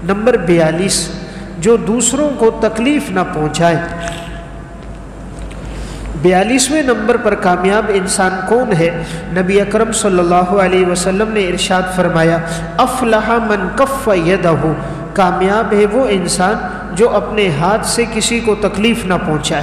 Number 42، جو دوسروں کو تکلیف نہ پہنچائے۔ 42ویں نمبر پر کامیاب انسان کون ہے؟ نبی اکرم صلی اللہ علیہ وسلم نے ارشاد فرمایا، افلح من کف یدہ، کامیاب ہے وہ انسان جو اپنے ہاتھ سے کسی کو تکلیف نہ پہنچائے۔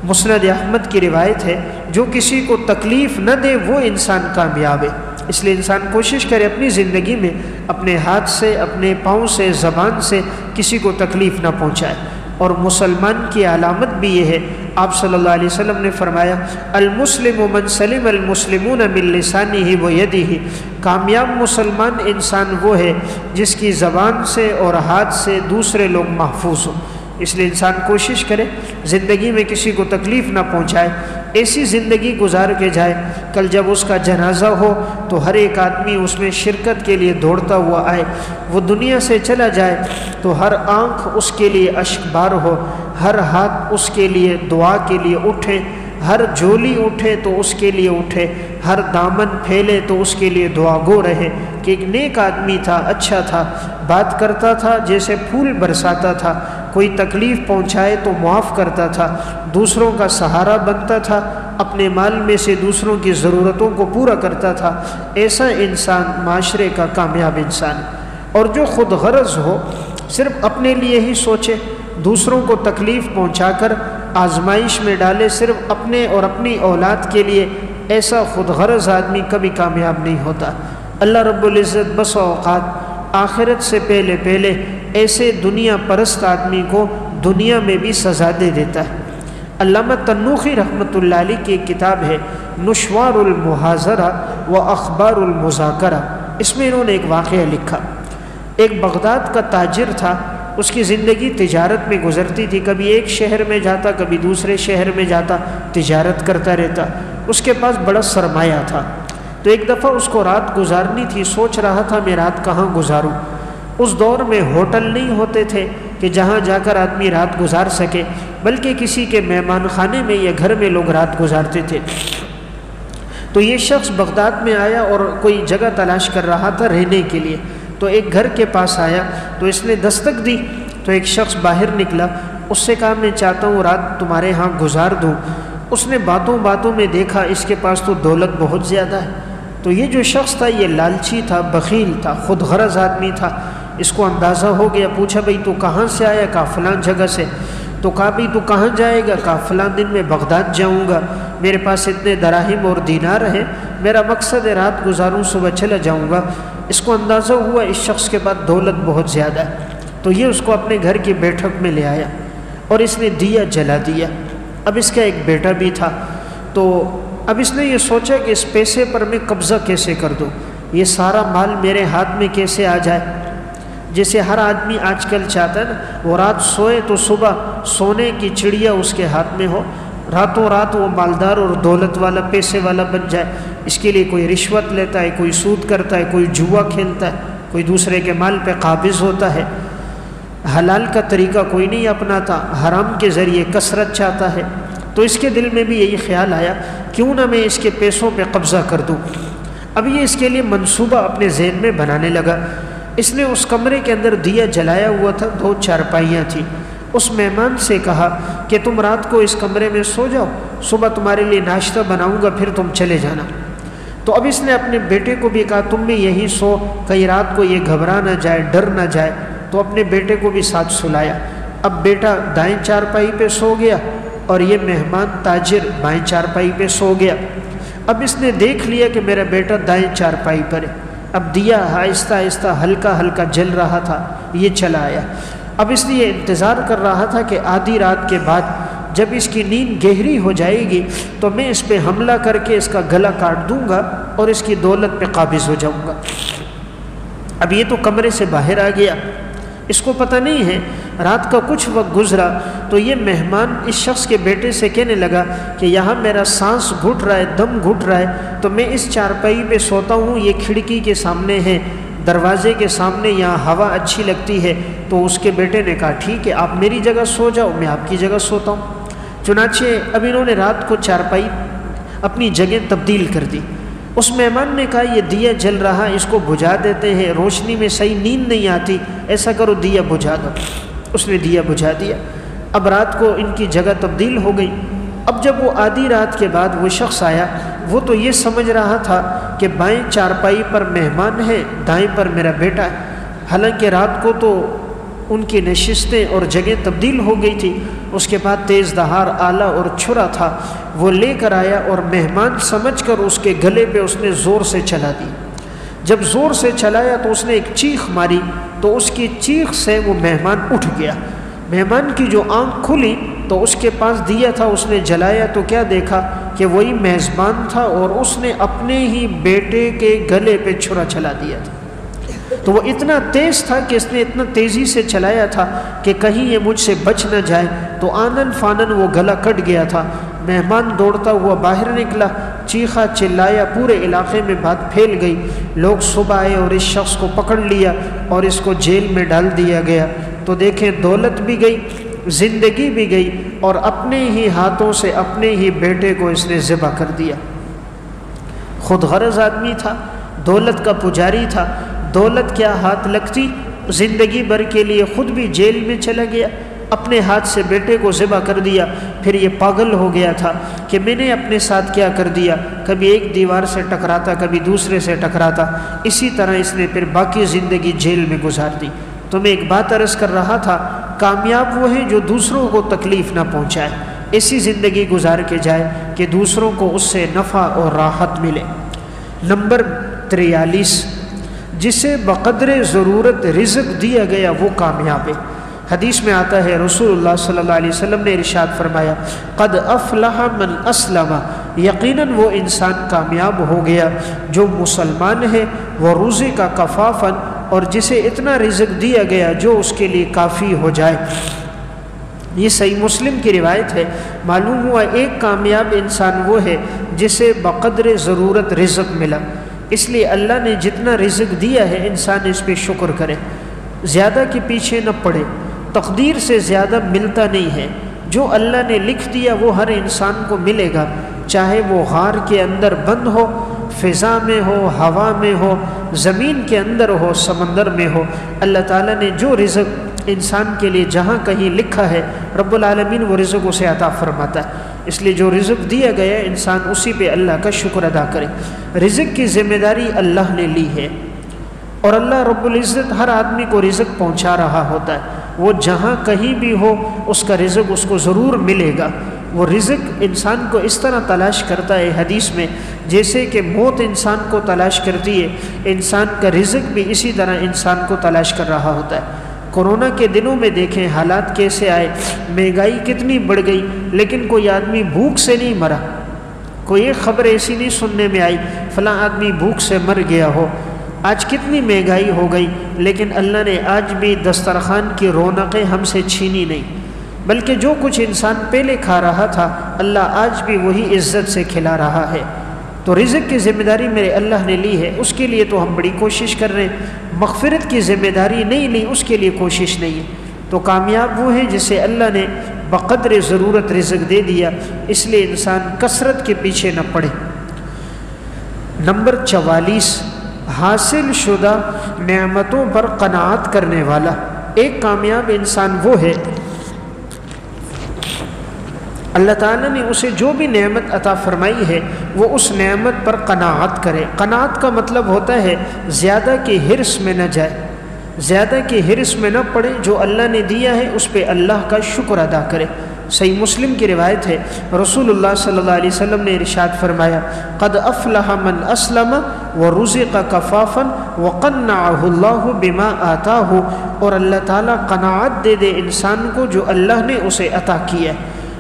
مسند احمد کی روایت ہے، جو کسی کو تکلیف نہ دے وہ انسان کامیاب ہے۔ اس لیے انسان کوشش کرے اپنی زندگی میں اپنے ہاتھ سے، اپنے پاؤں سے، زبان سے کسی کو تکلیف نہ پہنچائے۔ اور مسلمان کی علامت بھی یہ ہے، آپ صلی اللہ علیہ وسلم نے فرمایا، المسلم من سلم المسلمون من لسانہ و یدہ، کامیاب مسلمان انسان وہ ہے جس کی زبان سے اور ہاتھ سے دوسرے لوگ محفوظ ہوں۔ اس لیے انسان کوشش کرے زندگی میں کسی کو تکلیف نہ پہنچائے، ایسی زندگی گزار کے جائے، کل جب اس کا جنازہ ہو تو ہر ایک آدمی اس میں شرکت کے لیے دوڑتا ہوا آئے، وہ دنیا سے چلا جائے تو ہر آنکھ اس کے لیے اشک بار ہو، ہر ہاتھ اس کے لیے دعا کے لیے اٹھے، ہر جھولی اٹھے تو اس کے لیے اٹھے، ہر دامن پھیلے تو اس کے لیے دعا گو رہے کہ ایک نیک آدمی تھا، اچھا تھا، بات کرتا تھا جیسے پھول برساتا تھا، کوئی تکلیف پہنچائے تو معاف کرتا تھا، دوسروں کا سہارا بنتا تھا، اپنے مال میں سے دوسروں کی ضرورتوں کو پورا کرتا تھا، ایسا انسان معاشرے کا کامیاب انسان۔ اور جو خود غرض ہو، صرف اپنے لیے ہی سوچے، دوسروں کو تکلیف پہنچا کر آزمائش میں ڈالے صرف اپنے اور اپنی اولاد کے لیے، ایسا خود غرض آدمی کبھی کامیاب نہیں ہوتا۔ اللہ رب العزت بس اوقات آخرت سے پہلے پہلے ایسے دنیا پرست آدمی کو دنیا میں بھی سزا دے دیتا ہے۔ علامہ تنوخی رحمۃ اللہ علیہ کی ایک کتاب ہے نشوار المحاضرہ و اخبار المذاکرہ، اس میں انہوں نے ایک واقعہ لکھا۔ ایک بغداد کا تاجر تھا، اس کی زندگی تجارت میں گزرتی تھی، کبھی ایک شہر میں جاتا، کبھی دوسرے شہر میں جاتا، تجارت کرتا رہتا، اس کے پاس بڑا سرمایہ تھا۔ تو ایک دفعہ اس کو رات گزارنی تھی، سوچ رہا تھا میں رات کہاں گزاروں۔ اس دور میں ہوٹل نہیں ہوتے تھے کہ جہاں جا کر آدمی رات گزار سکے، بلکہ کسی کے مہمان خانے میں یا گھر میں لوگ رات گزارتے تھے۔ تو یہ شخص بغداد میں آیا اور کوئی جگہ تلاش کر رہا تھا رہنے کے لیے، تو ایک گھر کے پاس آیا تو اس نے دستک دی، تو ایک شخص باہر نکلا، اس سے کہا میں چاہتا ہوں رات تمہارے ہاں گزار دوں۔ اس نے باتوں باتوں میں دیکھا اس کے پاس تو دولت بہت زیادہ ہے، تو یہ جو شخص تھا یہ لالچی تھا، بخیل تھا، خود غرض آدمی تھا۔ اس کو اندازہ ہو گیا، پوچھا بھئی تو کہاں سے آیا؟ کہا فلاں جگہ سے۔ تو کہا بھئی تو کہاں جائے گا؟ کہا فلاں دن میں بغداد جاؤں گا، میرے پاس اتنے دراہم اور دینار ہیں، میرا مقصد ہے رات گزاروں، صبح چلا جاؤں گا۔ اس کو اندازہ ہوا اس شخص کے پاس دولت بہت زیادہ ہے، تو یہ اس کو اپنے گھر کی بیٹھک میں لے آیا اور اس نے دیا جلا دیا۔ اب اس کا ایک بیٹا بھی تھا، تو اب اس نے یہ سوچا کہ اس پیسے پر میں قبضہ کیسے کر دوں، یہ سارا مال میرے ہاتھ میں کیسے آ جائے۔ جیسے ہر آدمی آج کل چاہتا ہے نا، وہ رات سوئے تو صبح سونے کی چڑیا اس کے ہاتھ میں ہو، راتوں رات وہ مالدار اور دولت والا، پیسے والا بن جائے۔ اس کے لیے کوئی رشوت لیتا ہے، کوئی سود کرتا ہے، کوئی جوا کھیلتا ہے، کوئی دوسرے کے مال پہ قابض ہوتا ہے، حلال کا طریقہ کوئی نہیں اپناتا، حرام کے ذریعے کثرت چاہتا ہے۔ تو اس کے دل میں بھی یہی خیال آیا، کیوں نہ میں اس کے پیسوں پہ قبضہ کر دوں۔ اب یہ اس کے لیے منصوبہ اپنے ذہن میں بنانے لگا۔ اس نے اس کمرے کے اندر دیا جلایا ہوا تھا، 2 چارپائیاں تھیں۔ اس مہمان سے کہا کہ تم رات کو اس کمرے میں سو جاؤ، صبح تمہارے لیے ناشتہ بناؤں گا، پھر تم چلے جانا۔ تو اب اس نے اپنے بیٹے کو بھی کہا تم بھی یہیں سو، کہیں رات کو یہ گھبرا نہ جائے، ڈر نہ جائے، تو اپنے بیٹے کو بھی ساتھ سلایا۔ اب بیٹا دائیں چارپائی پہ سو گیا اور یہ مہمان تاجر بائیں چارپائی پہ سو گیا۔ اب اس نے دیکھ لیا کہ میرا بیٹا دائیں چارپائی پر ہے، اب دیا آہستہ آہستہ ہلکا ہلکا جل رہا تھا، یہ چلا آیا۔ اب اس نے یہ انتظار کر رہا تھا کہ آدھی رات کے بعد جب اس کی نیند گہری ہو جائے گی تو میں اس پہ حملہ کر کے اس کا گلا کاٹ دوں گا اور اس کی دولت پہ قابض ہو جاؤں گا۔ اب یہ تو کمرے سے باہر آ گیا، اس کو پتہ نہیں ہے۔ رات کا کچھ وقت گزرا تو یہ مہمان اس شخص کے بیٹے سے کہنے لگا کہ یہاں میرا سانس گھٹ رہا ہے، دم گھٹ رہا ہے، تو میں اس چارپائی پہ سوتا ہوں، یہ کھڑکی کے سامنے ہے، دروازے کے سامنے، یہاں ہوا اچھی لگتی ہے۔ تو اس کے بیٹے نے کہا ٹھیک ہے آپ میری جگہ سو جاؤ، میں آپ کی جگہ سوتا ہوں۔ چنانچہ اب انہوں نے رات کو چارپائی اپنی جگہ تبدیل کر دی۔ اس مہمان نے کہا یہ دیا جل رہا اس کو بجھا دیتے ہیں، روشنی میں صحیح نیند نہیں آتی، ایسا کرو دیا بجھا دو۔ اس نے دیا بجھا دیا۔ اب رات کو ان کی جگہ تبدیل ہو گئی۔ اب جب وہ آدھی رات کے بعد وہ شخص آیا، وہ تو یہ سمجھ رہا تھا کہ بائیں چارپائی پر مہمان ہے، دائیں پر میرا بیٹا ہے، حالانکہ رات کو تو ان کی نشستیں اور جگہ تبدیل ہو گئی تھی۔ اس کے بعد تیز دھار آلہ اور چھرا تھا، وہ لے کر آیا اور مہمان سمجھ کر اس کے گلے پہ اس نے زور سے چلا دی۔ جب زور سے چلایا تو اس نے ایک چیخ ماری، تو اس کی چیخ سے وہ مہمان اٹھ گیا۔ مہمان کی جو آنکھ کھلی تو اس کے پاس دیا تھا، اس نے جلایا تو کیا دیکھا کہ وہی میزبان تھا اور اس نے اپنے ہی بیٹے کے گلے پہ چھرا چلا دیا تھا۔ تو وہ اتنا تیز تھا کہ اس نے اتنا تیزی سے چلایا تھا کہ کہیں یہ مجھ سے بچ نہ جائے، تو آنن فانن وہ گلا کٹ گیا تھا۔ مہمان دوڑتا ہوا باہر نکلا، چیخا چلایا، پورے علاقے میں بات پھیل گئی۔ لوگ صبح آئے اور اس شخص کو پکڑ لیا اور اس کو جیل میں ڈال دیا گیا۔ تو دیکھیں دولت بھی گئی، زندگی بھی گئی، اور اپنے ہی ہاتھوں سے اپنے ہی بیٹے کو اس نے ذبح کر دیا۔ خود غرض آدمی تھا، دولت کا پجاری تھا، دولت کیا ہاتھ لگتی، زندگی بھر کے لیے خود بھی جیل میں چلا گیا، اپنے ہاتھ سے بیٹے کو ذبح کر دیا۔ پھر یہ پاگل ہو گیا تھا کہ میں نے اپنے ساتھ کیا کر دیا، کبھی ایک دیوار سے ٹکراتا، کبھی دوسرے سے ٹکراتا، اسی طرح اس نے پھر باقی زندگی جیل میں گزار دی۔ تو میں ایک بات عرض کر رہا تھا، کامیاب وہ ہے جو دوسروں کو تکلیف نہ پہنچائے، ایسی زندگی گزار کے جائے کہ دوسروں کو اس سے نفع اور راحت ملے۔ نمبر 43، جسے بقدر ضرورت رزق دیا گیا وہ کامیاب ہے۔ حدیث میں آتا ہے رسول اللہ صلی اللہ علیہ وسلم نے ارشاد فرمایا، قد افلح من اسلم، یقیناً وہ انسان کامیاب ہو گیا جو مسلمان ہے، وہ روزے کا کفافن، اور جسے اتنا رزق دیا گیا جو اس کے لیے کافی ہو جائے۔ یہ صحیح مسلم کی روایت ہے۔ معلوم ہوا ایک کامیاب انسان وہ ہے جسے بقدر ضرورت رزق ملا، اس لیے اللہ نے جتنا رزق دیا ہے انسان اس پہ شکر کرے، زیادہ کے پیچھے نہ پڑے۔ تقدیر سے زیادہ ملتا نہیں ہے، جو اللہ نے لکھ دیا وہ ہر انسان کو ملے گا، چاہے وہ غار کے اندر بند ہو، فضا میں ہو، ہوا میں ہو، زمین کے اندر ہو، سمندر میں ہو۔ اللہ تعالیٰ نے جو رزق انسان کے لیے جہاں کہیں لکھا ہے، رب العالمین وہ رزق اسے عطا فرماتا ہے۔ اس لیے جو رزق دیا گیا انسان اسی پہ اللہ کا شکر ادا کرے۔ رزق کی ذمہ داری اللہ نے لی ہے، اور اللہ رب العزت ہر آدمی کو رزق پہنچا رہا ہوتا ہے۔ وہ جہاں کہیں بھی ہو اس کا رزق اس کو ضرور ملے گا۔ وہ رزق انسان کو اس طرح تلاش کرتا ہے حدیث میں، جیسے کہ موت انسان کو تلاش کرتی ہے، انسان کا رزق بھی اسی طرح انسان کو تلاش کر رہا ہوتا ہے۔ کورونا کے دنوں میں دیکھیں حالات کیسے آئے، مہنگائی کتنی بڑھ گئی، لیکن کوئی آدمی بھوک سے نہیں مرا۔ کوئی ایک خبر ایسی نہیں سننے میں آئی فلاں آدمی بھوک سے مر گیا ہو۔ آج کتنی مہنگائی ہو گئی، لیکن اللہ نے آج بھی دسترخوان کی رونقیں ہم سے چھینی نہیں، بلکہ جو کچھ انسان پہلے کھا رہا تھا اللہ آج بھی وہی عزت سے کھلا رہا ہے۔ تو رزق کی ذمہ داری میرے اللہ نے لی ہے، اس کے لیے تو ہم بڑی کوشش کر رہے ہیں۔ مغفرت کی ذمہ داری نہیں لی، اس کے لیے کوشش نہیں ہے۔ تو کامیاب وہ ہے جسے اللہ نے بقدر ضرورت رزق دے دیا، اس لیے انسان کثرت کے پیچھے نہ پڑے۔ نمبر 44، حاصل شدہ نعمتوں پر قناعت کرنے والا۔ ایک کامیاب انسان وہ ہے اللہ تعالیٰ نے اسے جو بھی نعمت عطا فرمائی ہے وہ اس نعمت پر قناعت کرے۔ قناعت کا مطلب ہوتا ہے زیادہ کی حرص میں نہ جائے، زیادہ کی حرص میں نہ پڑے، جو اللہ نے دیا ہے اس پہ اللہ کا شکر ادا کرے۔ صحیح مسلم کی روایت ہے، رسول اللہ صلی اللہ علیہ وسلم نے ارشاد فرمایا، قد افلح من اسلم ورزق کفافا وقنعہ اللہ بما آتاہ، اور اللہ تعالیٰ قناعت دے دے انسان کو جو اللہ نے اسے عطا کیا۔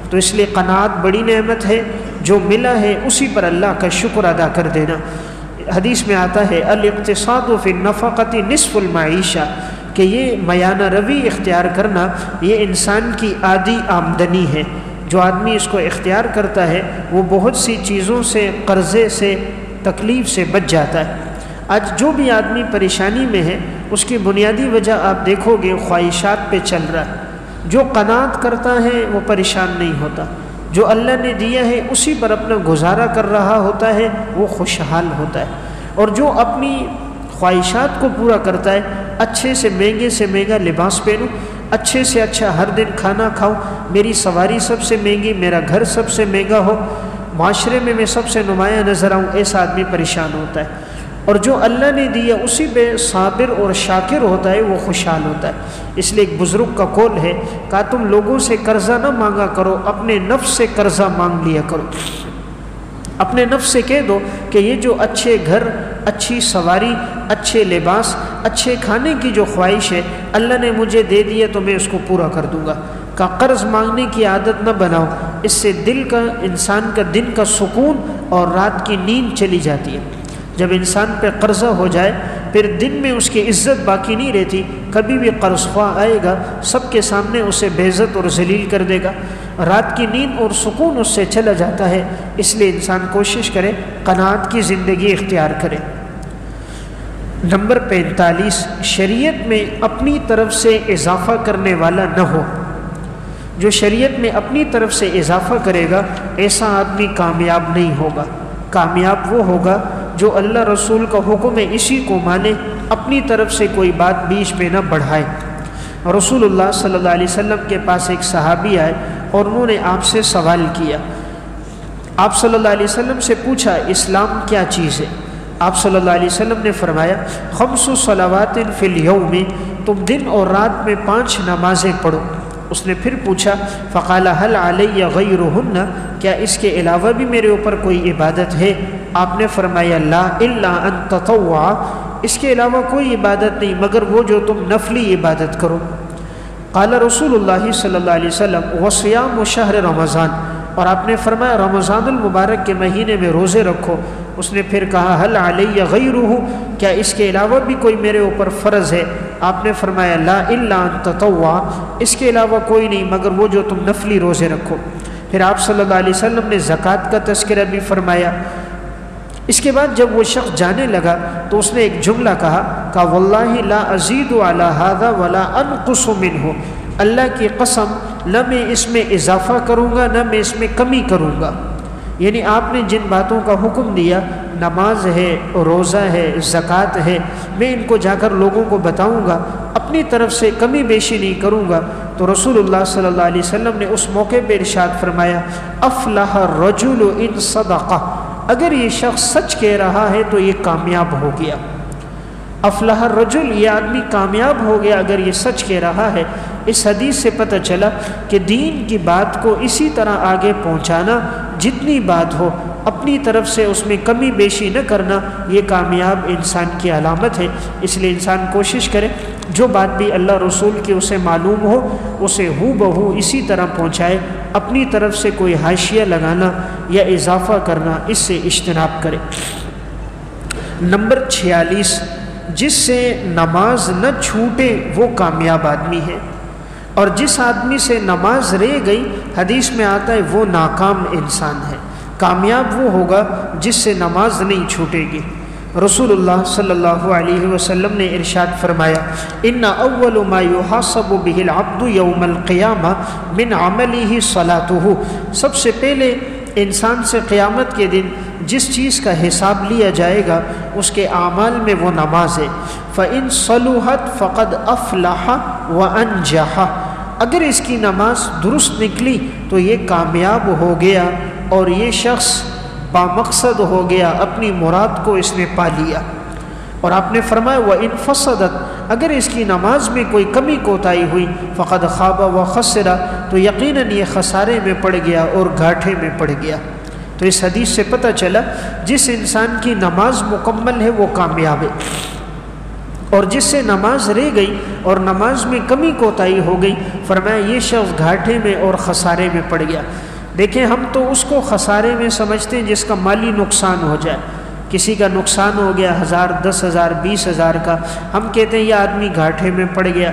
تو اس لیے قناعت بڑی نعمت ہے، جو ملا ہے اسی پر اللہ کا شکر ادا کر دینا۔ حدیث میں آتا ہے الاقتصاد فی النفقۃ نصف المعیشہ، کہ یہ میانہ روی اختیار کرنا یہ انسان کی آدھی آمدنی ہے۔ جو آدمی اس کو اختیار کرتا ہے وہ بہت سی چیزوں سے، قرضے سے، تکلیف سے بچ جاتا ہے۔ آج جو بھی آدمی پریشانی میں ہے اس کی بنیادی وجہ آپ دیکھو گے خواہشات پہ چل رہا ہے۔ جو قناعت کرتا ہے وہ پریشان نہیں ہوتا، جو اللہ نے دیا ہے اسی پر اپنا گزارا کر رہا ہوتا ہے وہ خوشحال ہوتا ہے، اور جو اپنی خواہشات کو پورا کرتا ہے، اچھے سے مہنگا لباس پہنوں، اچھے سے اچھا ہر دن کھانا کھاؤ، میری سواری سب سے مہنگی، میرا گھر سب سے مہنگا ہو، معاشرے میں میں سب سے نمایاں نظر آؤں، ایسا آدمی پریشان ہوتا ہے۔ اور جو اللہ نے دیا اسی پہ صابر اور شاکر ہوتا ہے وہ خوشحال ہوتا ہے۔ اس لیے ایک بزرگ کا قول ہے، کہا تم لوگوں سے قرضہ نہ مانگا کرو، اپنے نفس سے قرضہ مانگ لیا کرو۔ اپنے نفس سے کہہ دو کہ یہ جو اچھے گھر، اچھی سواری، اچھے لباس، اچھے کھانے کی جو خواہش ہے اللہ نے مجھے دے دی ہے تو میں اس کو پورا کر دوں گا۔ کا قرض مانگنے کی عادت نہ بناؤ، اس سے انسان کا دن کا سکون اور رات کی نیند چلی جاتی ہے۔ جب انسان پہ قرضہ ہو جائے پھر دن میں اس کی عزت باقی نہیں رہتی، کبھی بھی قرض خواہ آئے گا سب کے سامنے اسے بے عزت اور ذلیل کر دے گا، رات کی نیند اور سکون اس سے چلا جاتا ہے۔ اس لیے انسان کوشش کرے قناعت کی زندگی اختیار کرے۔ نمبر 45، شریعت میں اپنی طرف سے اضافہ کرنے والا نہ ہو۔ جو شریعت میں اپنی طرف سے اضافہ کرے گا ایسا آدمی کامیاب نہیں ہوگا۔ کامیاب وہ ہوگا جو اللہ رسول کا حکم ہے اسی کو مانے، اپنی طرف سے کوئی بات بیچ میں نہ بڑھائے۔ رسول اللہ صلی اللہ علیہ وسلم کے پاس ایک صحابی آئے اور انہوں نے آپ سے سوال کیا۔ آپ صلی اللہ علیہ وسلم سے پوچھا اسلام کیا چیز ہے؟ آپ صلی اللہ علیہ وسلم نے فرمایا 5 صلوات فی الیوم، تم دن اور رات میں 5 نمازیں پڑھو۔ اس نے پھر پوچھا فقال هل علی غیرہن، کیا اس کے علاوہ بھی میرے اوپر کوئی عبادت ہے؟ آپ نے فرمایا لا الا ان تطوع، اس کے علاوہ کوئی عبادت نہیں مگر وہ جو تم نفلی عبادت کرو۔ قال رسول اللہ صلی اللہ علیہ وسلم وصیام شہر رمضان، اور آپ نے فرمایا رمضان المبارک کے مہینے میں روزے رکھو۔ اس نے پھر کہا هل علی غیرہ، کیا اس کے علاوہ بھی کوئی میرے اوپر فرض ہے؟ آپ نے فرمایا لا الا ان تطوع، اس کے علاوہ کوئی نہیں مگر وہ جو تم نفلی روزے رکھو۔ پھر آپ صلی اللہ علیہ وسلم نے زکوٰۃ کا تذکرہ بھی فرمایا۔ اس کے بعد جب وہ شخص جانے لگا تو اس نے ایک جملہ کہا واللہ لا ازید علی ھذا ولا انقص منہ، اللہ کی قسم نہ میں اس میں اضافہ کروں گا نہ میں اس میں کمی کروں گا۔ یعنی آپ نے جن باتوں کا حکم دیا، نماز ہے، روزہ ہے، زکوٰۃ ہے، میں ان کو جا کر لوگوں کو بتاؤں گا، اپنی طرف سے کمی بیشی نہیں کروں گا۔ تو رسول اللہ صلی اللہ علیہ وسلم نے اس موقع پہ ارشاد فرمایا افلح الرجل ان صدقہ، اگر یہ شخص سچ کہہ رہا ہے تو یہ کامیاب ہو گیا۔ افلح الرجل، یہ آدمی کامیاب ہو گیا اگر یہ سچ کہہ رہا ہے۔ اس حدیث سے پتہ چلا کہ دین کی بات کو اسی طرح آگے پہنچانا، جتنی بات ہو اپنی طرف سے اس میں کمی بیشی نہ کرنا، یہ کامیاب انسان کی علامت ہے۔ اس لیے انسان کوشش کرے جو بات بھی اللہ رسول کی اسے معلوم ہو اسے ہو بہو اسی طرح پہنچائے، اپنی طرف سے کوئی حاشیہ لگانا یا اضافہ کرنا اس سے اجتناب کرے۔ نمبر 46، جس سے نماز نہ چھوٹے وہ کامیاب آدمی ہے، اور جس آدمی سے نماز رہ گئی حدیث میں آتا ہے وہ ناکام انسان ہے۔ کامیاب وہ ہوگا جس سے نماز نہیں چھوٹے گی۔ رسول اللہ صلی اللہ علیہ وسلم نے ارشاد فرمایا ان اول ما یحاسب به العبد یوم القیامہ من عملہ صلاتہ، سب سے پہلے انسان سے قیامت کے دن جس چیز کا حساب لیا جائے گا اس کے اعمال میں وہ نماز ہے۔ فَإِن صَلُحَتْ فَقَدْ أَفْلَحَ وَأَنْجَحَ، اگر اس کی نماز درست نکلی تو یہ کامیاب ہو گیا اور یہ شخص بامقصد ہو گیا، اپنی مراد کو اس نے پا لیا۔ اور آپ نے فرمایا وَإِن فَسَدَتْ، اگر اس کی نماز میں کوئی کمی کوتاہی ہوئی فَقَدْ خَابَ وَخَسِرَ، تو یقیناً یہ خسارے میں پڑ گیا اور گھاٹے میں پڑ گیا۔ تو اس حدیث سے پتہ چلا جس انسان کی نماز مکمل ہے وہ کامیاب ہے، اور جس سے نماز رہ گئی اور نماز میں کمی کوتاہی ہو گئی فرمایا یہ شخص گھاٹے میں اور خسارے میں پڑ گیا۔ دیکھیں ہم تو اس کو خسارے میں سمجھتے ہیں جس کا مالی نقصان ہو جائے، کسی کا نقصان ہو گیا 1000 10,000 20,000 کا، ہم کہتے ہیں یہ آدمی گھاٹے میں پڑ گیا۔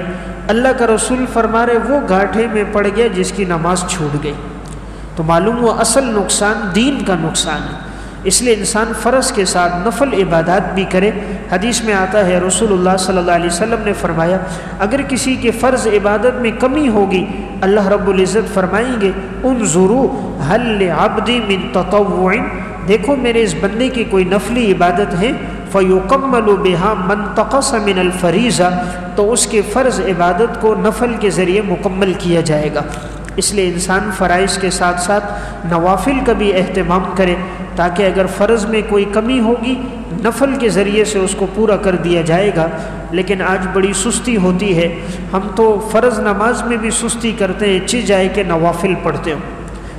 اللہ کا رسول فرما رہے وہ گھاٹے میں پڑ گیا جس کی نماز چھوٹ گئی۔ تو معلوم ہوا اصل نقصان دین کا نقصان ہے۔ اس لیے انسان فرض کے ساتھ نفل عبادات بھی کرے۔ حدیث میں آتا ہے رسول اللہ صلی اللہ علیہ وسلم نے فرمایا اگر کسی کے فرض عبادت میں کمی ہوگی اللہ رب العزت فرمائیں گے انظروا هل لعبدی من تطوع، دیکھو میرے اس بندے کی کوئی نفلی عبادت ہے، فَيُقَمَّلُ بِهَا مَنْ تَقَصَ مِنَ الْفَرِيضَةِ، تو اس کے فرض عبادت کو نفل کے ذریعے مکمل کیا جائے گا۔ اس لیے انسان فرائض کے ساتھ ساتھ نوافل کا بھی اہتمام کرے تاکہ اگر فرض میں کوئی کمی ہوگی نفل کے ذریعے سے اس کو پورا کر دیا جائے گا۔ لیکن آج بڑی سستی ہوتی ہے، ہم تو فرض نماز میں بھی سستی کرتے ہیں، اچھی جائے کہ نوافل پڑھتے ہوں۔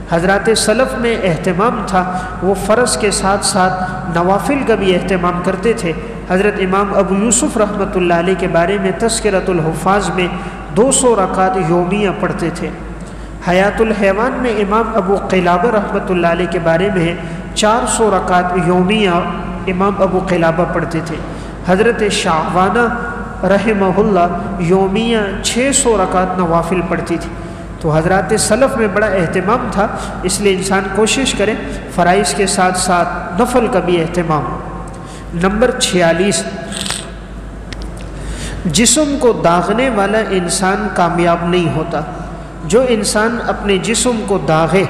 حضرات سلف میں اہتمام تھا، وہ فرض کے ساتھ ساتھ نوافل کا بھی اہتمام کرتے تھے۔ حضرت امام ابو یوسف رحمۃ اللہ علیہ کے بارے میں تذکرۃ الحفاظ میں 200 رکعت یومیہ پڑھتے تھے۔ حیات الحیوان میں امام ابو قلابہ رحمۃ اللہ علیہ کے بارے میں 400 رکعت یومیہ امام ابو قلابہ پڑھتے تھے۔ حضرت شعبانہ رحمہ اللہ یومیہ 600 رکعت نوافل پڑھتی تھی۔ تو حضرات سلف میں بڑا اہتمام تھا، اس لیے انسان کوشش کرے فرائض کے ساتھ ساتھ نفل کا بھی اہتمام۔ نمبر 46، جسم کو داغنے والا انسان کامیاب نہیں ہوتا۔ جو انسان اپنے جسم کو داغے،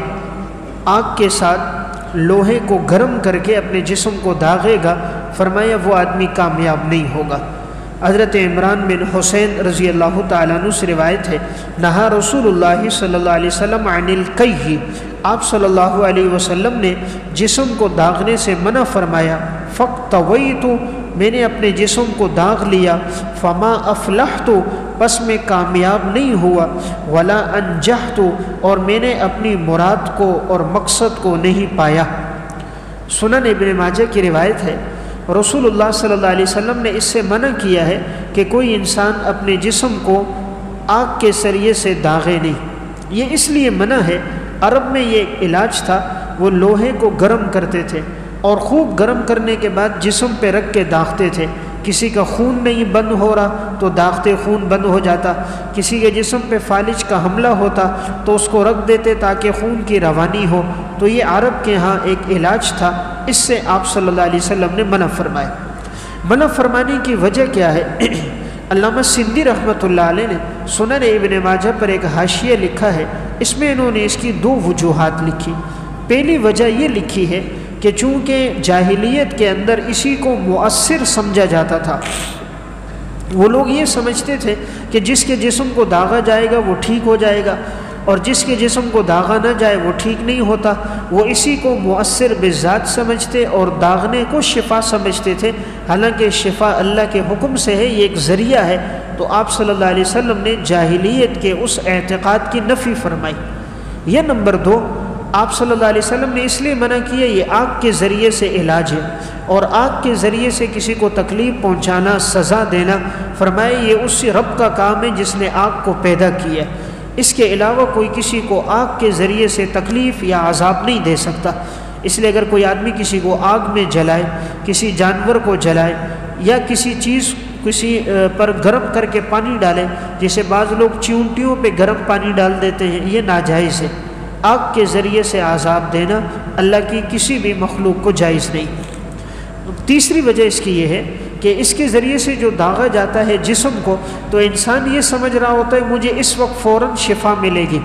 آگ کے ساتھ لوہے کو گرم کر کے اپنے جسم کو داغے گا، فرمایا وہ آدمی کامیاب نہیں ہوگا۔ حضرت عمران بن حسین رضی اللہ تعالیٰ عنہ سے روایت ہے نہا رسول اللہ صلی اللہ علیہ وسلم عن القیہ، آپ صلی اللہ علیہ وسلم نے جسم کو داغنے سے منع فرمایا۔ فاقتویت، میں نے اپنے جسم کو داغ لیا، فما افلحت، پس میں کامیاب نہیں ہوا، ولا انجحت، اور میں نے اپنی مراد کو اور مقصد کو نہیں پایا۔ سنن ابن ماجہ کی روایت ہے رسول اللہ صلی اللہ علیہ وسلم نے اس سے منع کیا ہے کہ کوئی انسان اپنے جسم کو آگ کے ذریعے سے داغے نہیں۔ یہ اس لیے منع ہے، عرب میں یہ ایک علاج تھا، وہ لوہے کو گرم کرتے تھے اور خوب گرم کرنے کے بعد جسم پہ رکھ کے داغتے تھے۔ کسی کا خون نہیں بند ہو رہا تو داغتے خون بند ہو جاتا، کسی کے جسم پہ فالج کا حملہ ہوتا تو اس کو رکھ دیتے تاکہ خون کی روانی ہو۔ تو یہ عرب کے ہاں ایک علاج تھا، اس سے آپ صلی اللہ علیہ وسلم نے منع فرمایا۔ منع فرمانے کی وجہ کیا ہے؟ علامہ سندھی رحمۃ اللہ علیہ نے سنن ابن ماجہ پر ایک حاشیہ لکھا ہے، اس میں انہوں نے اس کی 2 وجوہات لکھی۔ پہلی وجہ یہ لکھی ہے کہ چونکہ جاہلیت کے اندر اسی کو مؤثر سمجھا جاتا تھا، وہ لوگ یہ سمجھتے تھے کہ جس کے جسم کو داغا جائے گا وہ ٹھیک ہو جائے گا، اور جس کے جسم کو داغا نہ جائے وہ ٹھیک نہیں ہوتا۔ وہ اسی کو مؤثر بذات سمجھتے اور داغنے کو شفا سمجھتے تھے، حالانکہ شفا اللہ کے حکم سے ہے، یہ ایک ذریعہ ہے۔ تو آپ صلی اللہ علیہ وسلم نے جاہلیت کے اس اعتقاد کی نفی فرمائی۔ یہ نمبر 2، آپ صلی اللہ علیہ وسلم نے اس لیے منع کیا، یہ آگ کے ذریعے سے علاج ہے، اور آگ کے ذریعے سے کسی کو تکلیف پہنچانا، سزا دینا، فرمایا یہ اس رب کا کام ہے جس نے آگ کو پیدا کیا ہے، اس کے علاوہ کوئی کسی کو آگ کے ذریعے سے تکلیف یا عذاب نہیں دے سکتا۔ اس لیے اگر کوئی آدمی کسی کو آگ میں جلائے، کسی جانور کو جلائے، یا کسی چیز کسی پر گرم کر کے پانی ڈالے، جیسے بعض لوگ چیونٹیوں پہ گرم پانی ڈال دیتے ہیں، یہ ناجائز ہے۔ آگ کے ذریعے سے عذاب دینا اللہ کی کسی بھی مخلوق کو جائز نہیں۔ تیسری وجہ اس کی یہ ہے کہ اس کے ذریعے سے جو داغا جاتا ہے جسم کو، تو انسان یہ سمجھ رہا ہوتا ہے مجھے اس وقت فوراً شفا ملے گی،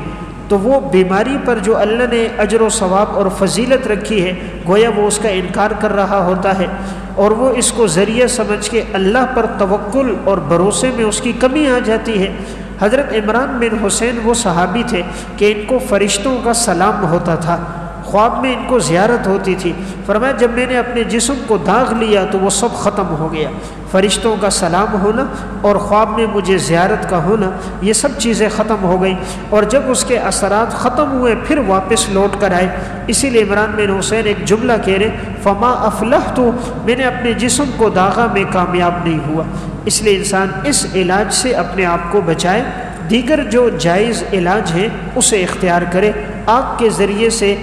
تو وہ بیماری پر جو اللہ نے اجر و ثواب اور فضیلت رکھی ہے گویا وہ اس کا انکار کر رہا ہوتا ہے، اور وہ اس کو ذریعہ سمجھ کے اللہ پر توکل اور بھروسے میں اس کی کمی آ جاتی ہے۔ حضرت عمران بن حسین وہ صحابی تھے کہ ان کو فرشتوں کا سلام ہوتا تھا، خواب میں ان کو زیارت ہوتی تھی۔ فرمایا جب میں نے اپنے جسم کو داغ لیا تو وہ سب ختم ہو گیا، فرشتوں کا سلام ہونا اور خواب میں مجھے زیارت کا ہونا، یہ سب چیزیں ختم ہو گئیں، اور جب اس کے اثرات ختم ہوئے پھر واپس لوٹ کر آئے۔ اسی لیے عمران بن حسین ایک جملہ کہہ رہے فما افلحت، میں نے اپنے جسم کو داغا، میں کامیاب نہیں ہوا۔ اس لیے انسان اس علاج سے اپنے آپ کو بچائے، دیگر جو جائز علاج ہیں اسے اختیار کرے۔ آگ کے ذریعے سے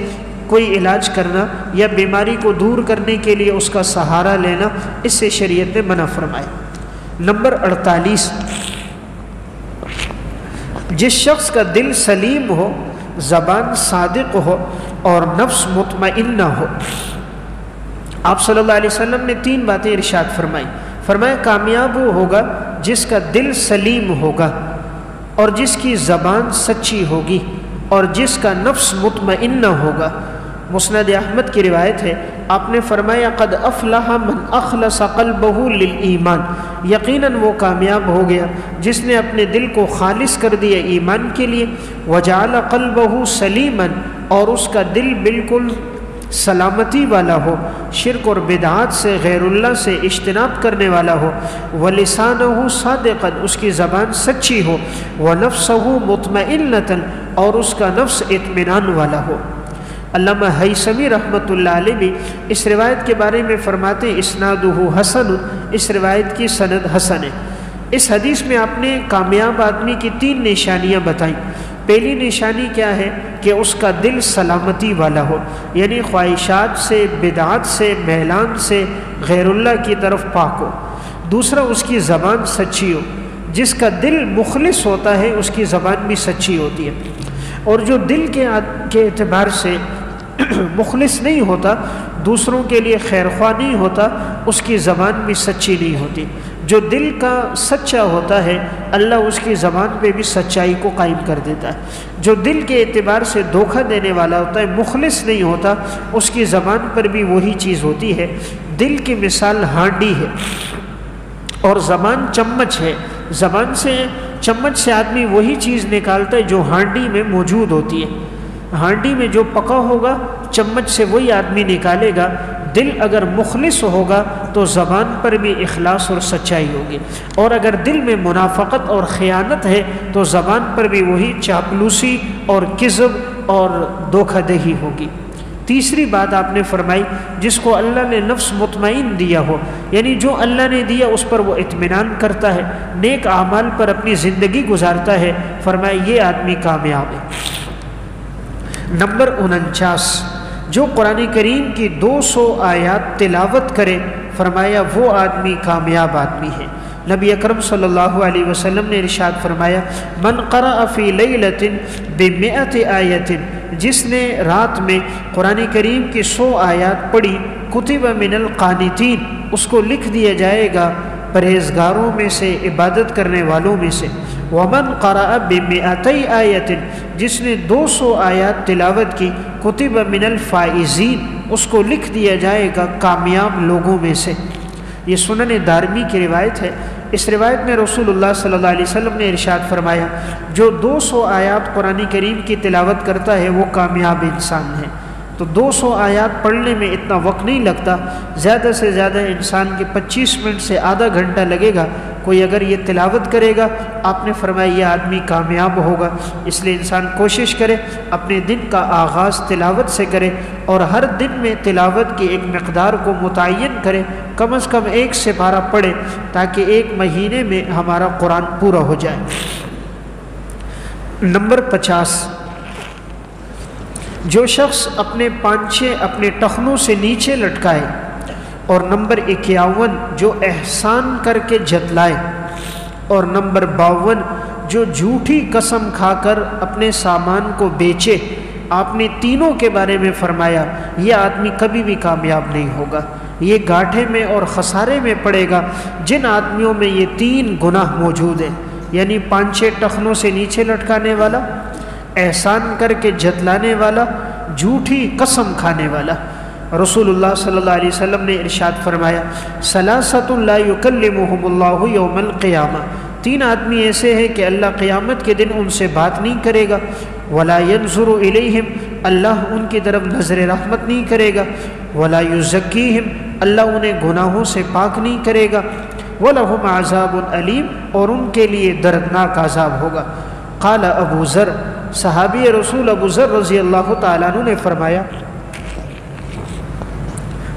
کوئی علاج کرنا یا بیماری کو دور کرنے کے لیے اس کا سہارا لینا، اس سے شریعت نے منع فرمائے۔ نمبر 48، جس شخص کا دل سلیم ہو، زبان صادق ہو اور نفس مطمئنہ ہو، آپ صلی اللہ علیہ وسلم نے 3 باتیں ارشاد فرمائی. فرمایا کامیاب وہ ہوگا جس کا دل سلیم ہوگا اور جس کی زبان سچی ہوگی اور جس کا نفس مطمئنہ ہوگا. مسند احمد کی روایت ہے، آپ نے فرمایا قد افلح من اخلص قلبہ للایمان، یقیناً وہ کامیاب ہو گیا جس نے اپنے دل کو خالص کر دیا ایمان کے لیے. وجعل قلبہ سلیما، اور اس کا دل بالکل سلامتی والا ہو، شرک اور بدعات سے، غیر اللہ سے اجتناب کرنے والا ہو. ولسانہ صادقا، اس کی زبان سچی ہو. ونفسہ مطمئنۃ، اور اس کا نفس اطمینان والا ہو. علامہ حیثمی رحمۃ اللہ علیہ بھی اس روایت کے بارے میں فرماتے ہیں اسنادہ حسن، اس روایت کی سند حسن ہے. اس حدیث میں آپ نے کامیاب آدمی کی 3 نشانیاں بتائیں. پہلی نشانی کیا ہے کہ اس کا دل سلامتی والا ہو، یعنی خواہشات سے، بدعات سے، میلان سے، غیر اللہ کی طرف پاک ہو. دوسرا اس کی زبان سچی ہو، جس کا دل مخلص ہوتا ہے اس کی زبان بھی سچی ہوتی ہے. اور جو دل کے اعتبار سے مخلص نہیں ہوتا، دوسروں کے لیے خیر خواہ نہیں ہوتا، اس کی زبان بھی سچی نہیں ہوتی. جو دل کا سچا ہوتا ہے اللہ اس کی زبان پہ بھی سچائی کو قائم کر دیتا ہے. جو دل کے اعتبار سے دھوکہ دینے والا ہوتا ہے، مخلص نہیں ہوتا، اس کی زبان پر بھی وہی چیز ہوتی ہے. دل کی مثال ہانڈی ہے اور زبان چمچ ہے. زبان سے، چمچ سے آدمی وہی چیز نکالتا ہے جو ہانڈی میں موجود ہوتی ہے. ہانڈی میں جو پکا ہوگا چمچ سے وہی آدمی نکالے گا. دل اگر مخلص ہوگا تو زبان پر بھی اخلاص اور سچائی ہوگی، اور اگر دل میں منافقت اور خیانت ہے تو زبان پر بھی وہی چاپلوسی اور کذب اور دھوکہ دہی ہوگی. تیسری بات آپ نے فرمائی جس کو اللہ نے نفس مطمئن دیا ہو، یعنی جو اللہ نے دیا اس پر وہ اطمینان کرتا ہے، نیک اعمال پر اپنی زندگی گزارتا ہے. فرمایا یہ آدمی کامیاب ہے. نمبر 49، جو قرآن کریم کی 200 آیات تلاوت کرے، فرمایا وہ آدمی کامیاب آدمی ہے. نبی اکرم صلی اللہ علیہ وسلم نے ارشاد فرمایا من قرأ فی لیلۃ ب100 آیۃ، جس نے رات میں قرآن کریم کی 100 آیات پڑھی، کتب من القانتین، اس کو لکھ دیا جائے گا پرہیزگاروں میں سے، عبادت کرنے والوں میں سے. ومن قرأ ب200 آیۃ، جس نے 200 آیات تلاوت کی، کتب من الفائزین، اس کو لکھ دیا جائے گا کامیاب لوگوں میں سے. یہ سنن دارمی کی روایت ہے. اس روایت میں رسول اللہ صلی اللہ علیہ وسلم نے ارشاد فرمایا جو 200 آیات قرآن کریم کی تلاوت کرتا ہے وہ کامیاب انسان ہے. تو 200 آیات پڑھنے میں اتنا وقت نہیں لگتا، زیادہ سے زیادہ انسان کے 25 منٹ سے آدھا گھنٹہ لگے گا. کوئی اگر یہ تلاوت کرے گا، آپ نے فرمایا یہ آدمی کامیاب ہوگا. اس لیے انسان کوشش کرے اپنے دن کا آغاز تلاوت سے کرے، اور ہر دن میں تلاوت کی ایک مقدار کو متعین کرے، کم از کم 1 سپارہ پڑھے تاکہ 1 مہینے میں ہمارا قرآن پورا ہو جائے. نمبر 50، جو شخص اپنے پانچے اپنے ٹخنوں سے نیچے لٹکائے. اور نمبر 51، جو احسان کر کے جتلائے. اور نمبر 52، جو جھوٹی قسم کھا کر اپنے سامان کو بیچے. آپ نے تینوں کے بارے میں فرمایا یہ آدمی کبھی بھی کامیاب نہیں ہوگا، یہ گاٹھے میں اور خسارے میں پڑے گا جن آدمیوں میں یہ 3 گناہ موجود ہیں، یعنی پانچے ٹخنوں سے نیچے لٹکانے والا، احسان کر کے جتلانے والا، جھوٹی قسم کھانے والا. رسول اللہ صلی اللہ علیہ وسلم نے ارشاد فرمایا ثلاثۃ لا یکلمہم اللہ یوم القیامہ، 3 آدمی ایسے ہیں کہ اللہ قیامت کے دن ان سے بات نہیں کرے گا. ولا ینظر الیہم، اللہ ان کی طرف نظر رحمت نہیں کرے گا. ولا یزکیہم، اللہ انہیں گناہوں سے پاک نہیں کرے گا. ولہم عذاب علیم، اور ان کے لیے دردناک عذاب ہوگا. قال ابو ذر، صحابی رسول ابو ذر رضی اللہ تعالیٰ عنہ نے فرمایا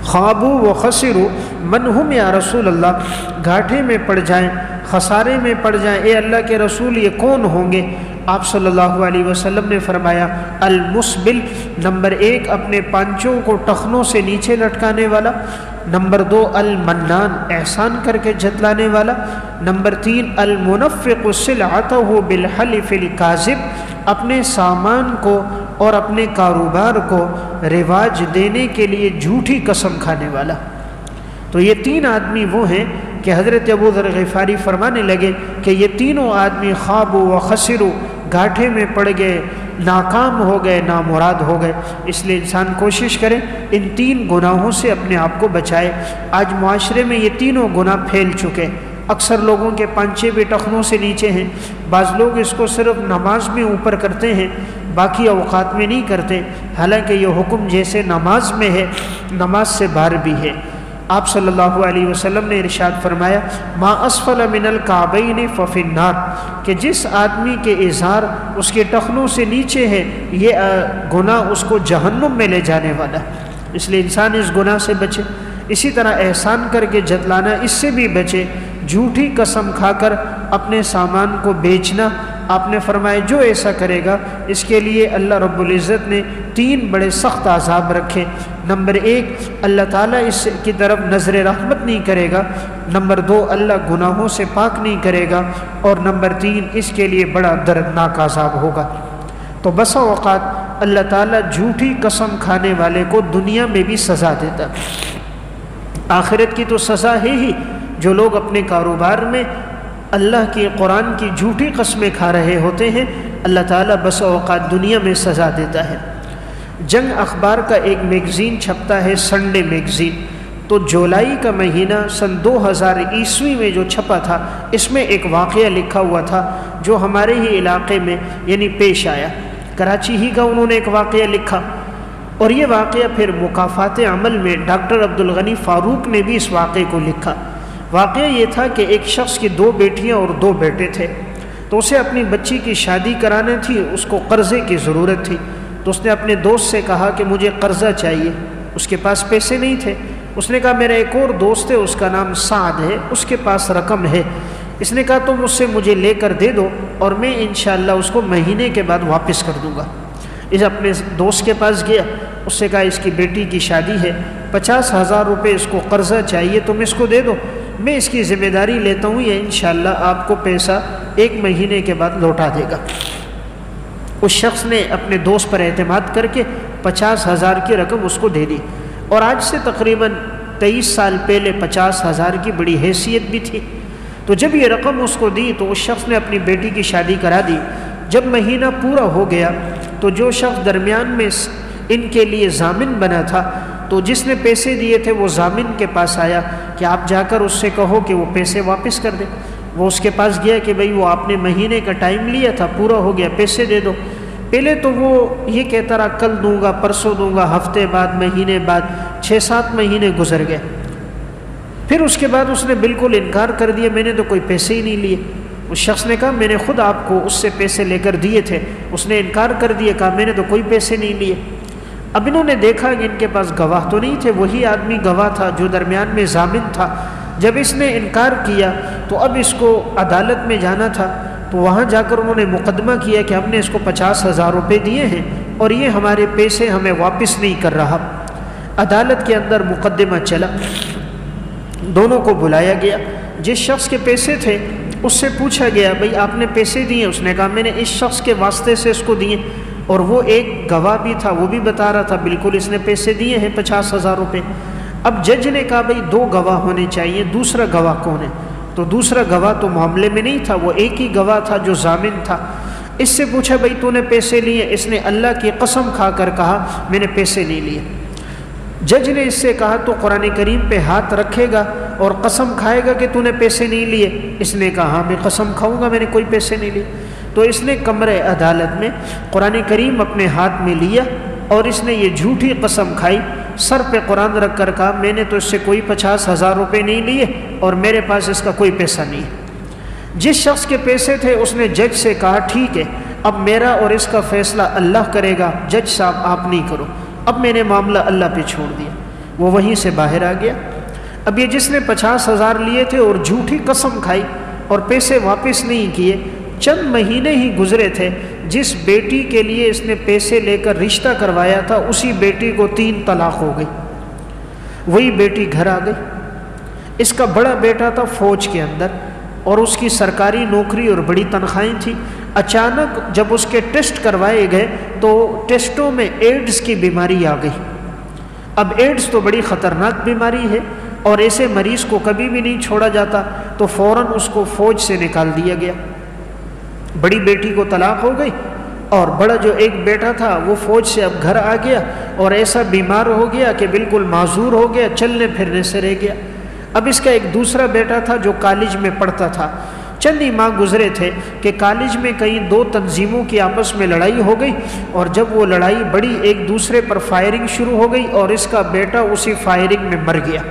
خوابوا و خسروا من ہم یا رسول اللہ، گھاٹے میں پڑ جائیں، خسارے میں پڑ جائیں، اے اللہ کے رسول یہ کون ہوں گے؟ آپ صلی اللہ علیہ وسلم نے فرمایا المسبل، نمبر 1 اپنے پانچوں کو ٹخنوں سے نیچے لٹکانے والا. نمبر 2 المنان، احسان کر کے جتلانے والا. نمبر 3 المنفق سلعتہ بالحلف الکاذب، اپنے سامان کو اور اپنے کاروبار کو رواج دینے کے لیے جھوٹی قسم کھانے والا۔ تو یہ تین آدمی وہ ہیں کہ حضرت ابو ذر غفاری فرمانے لگے کہ یہ تینوں آدمی خوابوا و خسروا، گھاٹے میں پڑ گئے، ناکام ہو گئے، نامراد ہو گئے۔ اس لیے انسان کوشش کرے ان تین گناہوں سے اپنے آپ کو بچائے۔ آج معاشرے میں یہ تینوں گناہ پھیل چکے، اکثر لوگوں کے پانچے بھی ٹخنوں سے نیچے ہیں۔ بعض لوگ اس کو صرف نماز میں اوپر کرتے ہیں، باقی اوقات میں نہیں کرتے، حالانکہ یہ حکم جیسے نماز میں ہے نماز سے باہر بھی ہے۔ آپ صلی اللہ علیہ وسلم نے ارشاد فرمایا ما اسفل من الکعبین ففی النار، کہ جس آدمی کے ازار اس کے ٹخنوں سے نیچے ہے یہ گناہ اس کو جہنم میں لے جانے والا ہے۔ اس لیے انسان اس گناہ سے بچے۔ اسی طرح احسان کر کے جتلانا، اس سے بھی بچے۔ جھوٹی قسم کھا کر اپنے سامان کو بیچنا، آپ نے فرمایا جو ایسا کرے گا اس کے لیے اللہ رب العزت نے تین بڑے سخت عذاب رکھے۔ نمبر 1، اللہ تعالیٰ اس کی طرف نظر رحمت نہیں کرے گا۔ نمبر 2، اللہ گناہوں سے پاک نہیں کرے گا۔ اور نمبر 3، اس کے لیے بڑا دردناک عذاب ہوگا۔ تو بسا اوقات اللہ تعالیٰ جھوٹی قسم کھانے والے کو دنیا میں بھی سزا دیتا، آخرت کی تو سزا ہے ہی۔ جو لوگ اپنے کاروبار میں اللہ کی قرآن کی جھوٹی قسمیں کھا رہے ہوتے ہیں، اللہ تعالیٰ بسا اوقات دنیا میں سزا دیتا ہے۔ جنگ اخبار کا ایک میگزین چھپتا ہے، سنڈے میگزین، تو جولائی کا مہینہ سن 2000 عیسوی میں جو چھپا تھا، اس میں ایک واقعہ لکھا ہوا تھا جو ہمارے ہی علاقے میں یعنی پیش آیا۔ کراچی ہی کا انہوں نے ایک واقعہ لکھا، اور یہ واقعہ پھر مکافات عمل میں ڈاکٹر عبدالغنی فاروق نے بھی اس واقعے کو لکھا۔ واقعہ یہ تھا کہ ایک شخص کی 2 بیٹیاں اور 2 بیٹے تھے، تو اسے اپنی بچی کی شادی کرانی تھی، اس کو قرضے کی ضرورت تھی۔ تو اس نے اپنے دوست سے کہا کہ مجھے قرضہ چاہیے، اس کے پاس پیسے نہیں تھے۔ اس نے کہا میرا ایک اور دوست ہے، اس کا نام سعد ہے، اس کے پاس رقم ہے۔ اس نے کہا تم اس سے مجھے لے کر دے دو اور میں انشاءاللہ اس کو مہینے کے بعد واپس کر دوں گا۔ اس اپنے دوست کے پاس گیا، اس سے کہا اس کی بیٹی کی شادی ہے، 50,000 روپے اس کو قرضہ چاہیے، تم اس کو دے دو، میں اس کی ذمہ داری لیتا ہوں، یہ انشاءاللہ آپ کو پیسہ 1 مہینے کے بعد لوٹا دے گا۔ اس شخص نے اپنے دوست پر اعتماد کر کے 50,000 کی رقم اس کو دے دی، اور آج سے تقریباً 23 سال پہلے 50,000 کی بڑی حیثیت بھی تھی۔ تو جب یہ رقم اس کو دی تو اس شخص نے اپنی بیٹی کی شادی کرا دی۔ جب مہینہ پورا ہو گیا تو جو شخص درمیان میں ان کے لیے ضامن بنا تھا، تو جس نے پیسے دیے تھے وہ ضامن کے پاس آیا کہ آپ جا کر اس سے کہو کہ وہ پیسے واپس کر دے۔ وہ اس کے پاس گیا کہ بھئی وہ آپ نے مہینے کا ٹائم لیا تھا، پورا ہو گیا، پیسے دے دو۔ پہلے تو وہ یہ کہتا رہا کل دوں گا، پرسوں دوں گا، ہفتے بعد، مہینے بعد، 6-7 مہینے گزر گئے۔ پھر اس کے بعد اس نے بالکل انکار کر دیا، میں نے تو کوئی پیسے ہی نہیں لیے۔ اس شخص نے کہا میں نے خود آپ کو اس سے پیسے لے کر دیے تھے۔ اس نے انکار کر دیا، کہا میں نے تو کوئی پیسے نہیں لیے۔ اب انہوں نے دیکھا کہ ان کے پاس گواہ تو نہیں تھے، وہی آدمی گواہ تھا جو درمیان میں ضامن تھا۔ جب اس نے انکار کیا تو اب اس کو عدالت میں جانا تھا، تو وہاں جا کر انہوں نے مقدمہ کیا کہ ہم نے اس کو 50,000 روپے دیے ہیں اور یہ ہمارے پیسے ہمیں واپس نہیں کر رہا۔ عدالت کے اندر مقدمہ چلا، دونوں کو بلایا گیا۔ جس شخص کے پیسے تھے اس سے پوچھا گیا بھئی آپ نے پیسے دیے؟ اس نے کہا میں نے اس شخص کے واسطے سے اس کو دیے، اور وہ ایک گواہ بھی تھا، وہ بھی بتا رہا تھا بالکل اس نے پیسے دیے ہیں 50,000 روپے۔ اب جج نے کہا بھئی 2 گواہ ہونے چاہیے، دوسرا گواہ کون ہے؟ تو دوسرا گواہ تو معاملے میں نہیں تھا، وہ ایک ہی گواہ تھا جو ضامن تھا۔ اس سے پوچھا بھئی تو نے پیسے لیے؟ اس نے اللہ کی قسم کھا کر کہا میں نے پیسے نہیں لیے۔ جج نے اس سے کہا تو قرآن کریم پہ ہاتھ رکھے گا اور قسم کھائے گا کہ تو نے پیسے نہیں لیے؟ اس نے کہا ہاں میں قسم کھاؤں گا، میں نے کوئی پیسے نہیں لیے۔ تو اس نے کمرے عدالت میں قرآن کریم اپنے ہاتھ میں لیا اور اس نے یہ جھوٹی قسم کھائی، سر پہ قرآن رکھ کر کہا میں نے تو اس سے کوئی 50,000 روپے نہیں لیے اور میرے پاس اس کا کوئی پیسہ نہیں ہے۔ جس شخص کے پیسے تھے اس نے جج سے کہا ٹھیک ہے اب میرا اور اس کا فیصلہ اللہ کرے گا، جج صاحب آپ نہیں کرو، اب میں نے معاملہ اللہ پہ چھوڑ دیا۔ وہ وہیں سے باہر آ گیا۔ اب یہ جس نے 50,000 لیے تھے اور جھوٹی قسم کھائی اور پیسے واپس نہیں کیے، چند مہینے ہی گزرے تھے، جس بیٹی کے لیے اس نے پیسے لے کر رشتہ کروایا تھا اسی بیٹی کو 3 طلاق ہو گئی۔ وہی بیٹی گھر آ گئی۔ اس کا بڑا بیٹا تھا فوج کے اندر اور اس کی سرکاری نوکری اور بڑی تنخواہیں تھیں۔ اچانک جب اس کے ٹیسٹ کروائے گئے تو ٹیسٹوں میں ایڈز کی بیماری آ گئی۔ اب ایڈز تو بڑی خطرناک بیماری ہے اور ایسے مریض کو کبھی بھی نہیں چھوڑا جاتا، تو فوراً اس کو فوج سے نکال دیا گیا۔ بڑی بیٹی کو طلاق ہو گئی اور بڑا جو ایک بیٹا تھا وہ فوج سے اب گھر آ گیا اور ایسا بیمار ہو گیا کہ بالکل معذور ہو گیا، چلنے پھرنے سے رہ گیا۔ اب اس کا ایک دوسرا بیٹا تھا جو کالج میں پڑھتا تھا۔ چند ہی ماہ گزرے تھے کہ کالج میں کئی دو تنظیموں کی آپس میں لڑائی ہو گئی، اور جب وہ لڑائی بڑی ایک دوسرے پر فائرنگ شروع ہو گئی اور اس کا بیٹا اسی فائرنگ میں مر گیا۔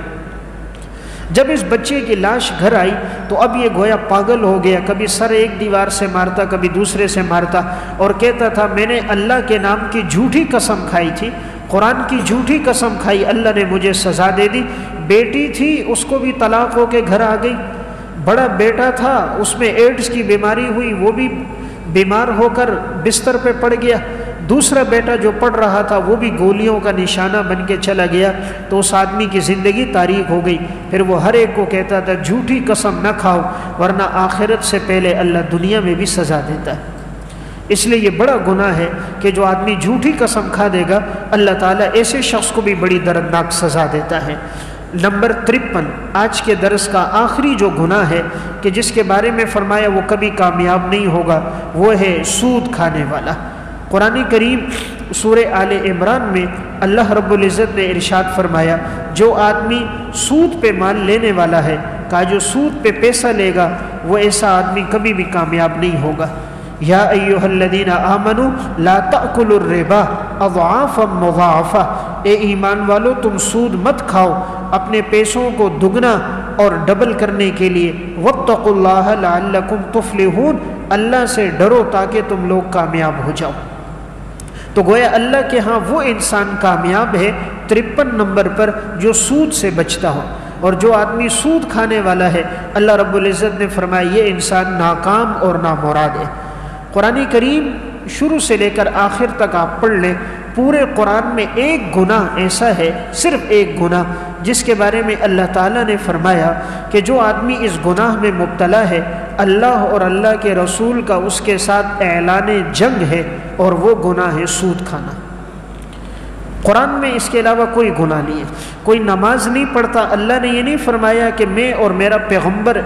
جب اس بچے کی لاش گھر آئی تو اب یہ گویا پاگل ہو گیا، کبھی سر ایک دیوار سے مارتا، کبھی دوسرے سے مارتا، اور کہتا تھا میں نے اللہ کے نام کی جھوٹی قسم کھائی تھی، قرآن کی جھوٹی قسم کھائی، اللہ نے مجھے سزا دے دی۔ بیٹی تھی اس کو بھی طلاق ہو کے گھر آ گئی، بڑا بیٹا تھا اس میں ایڈز کی بیماری ہوئی، وہ بھی بیمار ہو کر بستر پہ پڑ گیا، دوسرا بیٹا جو پڑھ رہا تھا وہ بھی گولیوں کا نشانہ بن کے چلا گیا، تو اس آدمی کی زندگی تاریک ہو گئی۔ پھر وہ ہر ایک کو کہتا تھا جھوٹی قسم نہ کھاؤ ورنہ آخرت سے پہلے اللہ دنیا میں بھی سزا دیتا ہے۔ اس لیے یہ بڑا گناہ ہے کہ جو آدمی جھوٹی قسم کھا دے گا اللہ تعالیٰ ایسے شخص کو بھی بڑی دردناک سزا دیتا ہے۔ نمبر 53 آج کے درس کا آخری جو گناہ ہے کہ جس کے بارے میں فرمایا وہ کبھی کامیاب نہیں ہوگا، وہ ہے سود کھانے والا۔ قرآن کریم سورہ آل عمران میں اللہ رب العزت نے ارشاد فرمایا جو آدمی سود پہ مال لینے والا ہے، کہا جو سود پہ پیسہ لے گا وہ ایسا آدمی کبھی بھی کامیاب نہیں ہوگا۔ یا ایھا الذین آمنوا لا تأکلوا الربا اضعافا مضاعفہ، اے ایمان والو تم سود مت کھاؤ اپنے پیسوں کو دگنا اور ڈبل کرنے کے لیے، واتقوا اللہ لعلکم تفلحون، اللہ سے ڈرو تاکہ تم لوگ کامیاب ہو جاؤ۔ تو گویا اللہ کے ہاں وہ انسان کامیاب ہے 53 نمبر پر جو سود سے بچتا ہو، اور جو آدمی سود کھانے والا ہے اللہ رب العزت نے فرمایا یہ انسان ناکام اور نامراد ہے۔ قرآن کریم شروع سے لے کر آخر تک آپ پڑھ لیں، پورے قرآن میں ایک گناہ ایسا ہے، صرف ایک گناہ جس کے بارے میں اللہ تعالیٰ نے فرمایا کہ جو آدمی اس گناہ میں مبتلا ہے اللہ اور اللہ کے رسول کا اس کے ساتھ اعلان جنگ ہے، اور وہ گناہ ہے سود کھانا۔ قرآن میں اس کے علاوہ کوئی گناہ نہیں ہے۔ کوئی نماز نہیں پڑھتا، اللہ نے یہ نہیں فرمایا کہ میں اور میرا پیغمبر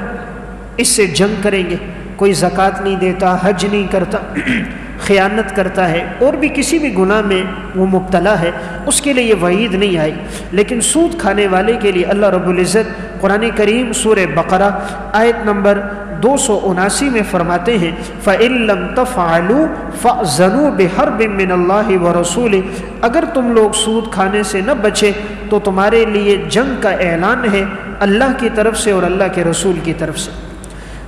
اس سے جنگ کریں گے۔ کوئی زکوٰۃ نہیں دیتا، حج نہیں کرتا، خیانت کرتا ہے، اور بھی کسی بھی گناہ میں وہ مبتلا ہے، اس کے لیے یہ وعید نہیں آئی۔ لیکن سود کھانے والے کے لیے اللہ رب العزت قرآن کریم سورہ بقرہ آیت نمبر 279 میں فرماتے ہیں فَإِن لَّمْ تَفْعَلُوا فَأْذَنُوا بِحَرْبٍ مِّنَ اللَّهِ وَرَسُولِهِ، اگر تم لوگ سود کھانے سے نہ بچے تو تمہارے لیے جنگ کا اعلان ہے اللہ کی طرف سے اور اللہ کے رسول کی طرف سے۔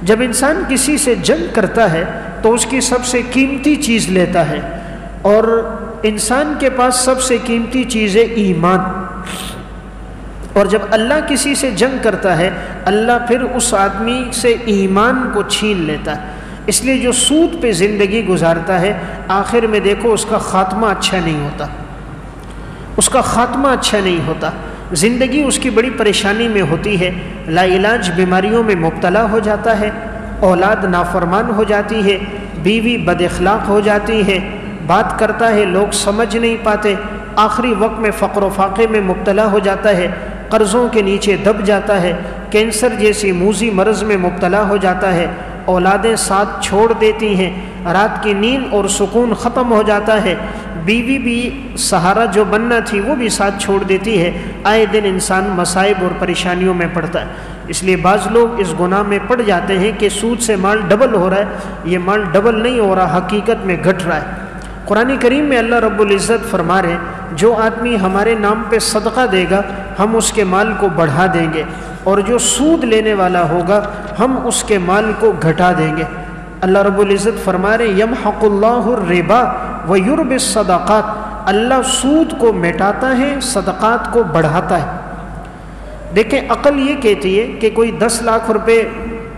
جب انسان کسی سے جنگ کرتا ہے تو اس کی سب سے قیمتی چیز لیتا ہے، اور انسان کے پاس سب سے قیمتی چیز ہے ایمان، اور جب اللہ کسی سے جنگ کرتا ہے اللہ پھر اس آدمی سے ایمان کو چھین لیتا ہے۔ اس لیے جو سود پہ زندگی گزارتا ہے آخر میں دیکھو اس کا خاتمہ اچھا نہیں ہوتا، اس کا خاتمہ اچھا نہیں ہوتا، زندگی اس کی بڑی پریشانی میں ہوتی ہے، لا علاج بیماریوں میں مبتلا ہو جاتا ہے، اولاد نافرمان ہو جاتی ہے، بیوی بد اخلاق ہو جاتی ہے، بات کرتا ہے لوگ سمجھ نہیں پاتے، آخری وقت میں فقر و فاقے میں مبتلا ہو جاتا ہے، قرضوں کے نیچے دب جاتا ہے، کینسر جیسی موذی مرض میں مبتلا ہو جاتا ہے، اولادیں ساتھ چھوڑ دیتی ہیں، رات کی نیند اور سکون ختم ہو جاتا ہے، بیوی بھی سہارا جو بننا تھی وہ بھی ساتھ چھوڑ دیتی ہے، آئے دن انسان مصائب اور پریشانیوں میں پڑتا ہے۔ اس لیے بعض لوگ اس گناہ میں پڑ جاتے ہیں کہ سود سے مال ڈبل ہو رہا ہے، یہ مال ڈبل نہیں ہو رہا، حقیقت میں گھٹ رہا ہے۔ قرآن کریم میں اللہ رب العزت فرما رہے ہیں جو آدمی ہمارے نام پہ صدقہ دے گا ہم اس کے مال کو بڑھا دیں گے، اور جو سود لینے والا ہوگا ہم اس کے مال کو گھٹا دیں گے۔ اللہ رب العزت فرما رہے ہیں یمحق اللہ الربا ویربی الصدقات، اللہ سود کو مٹاتا ہے صدقات کو بڑھاتا ہے۔ دیکھیں عقل یہ کہتی ہے کہ کوئی 10 لاکھ روپے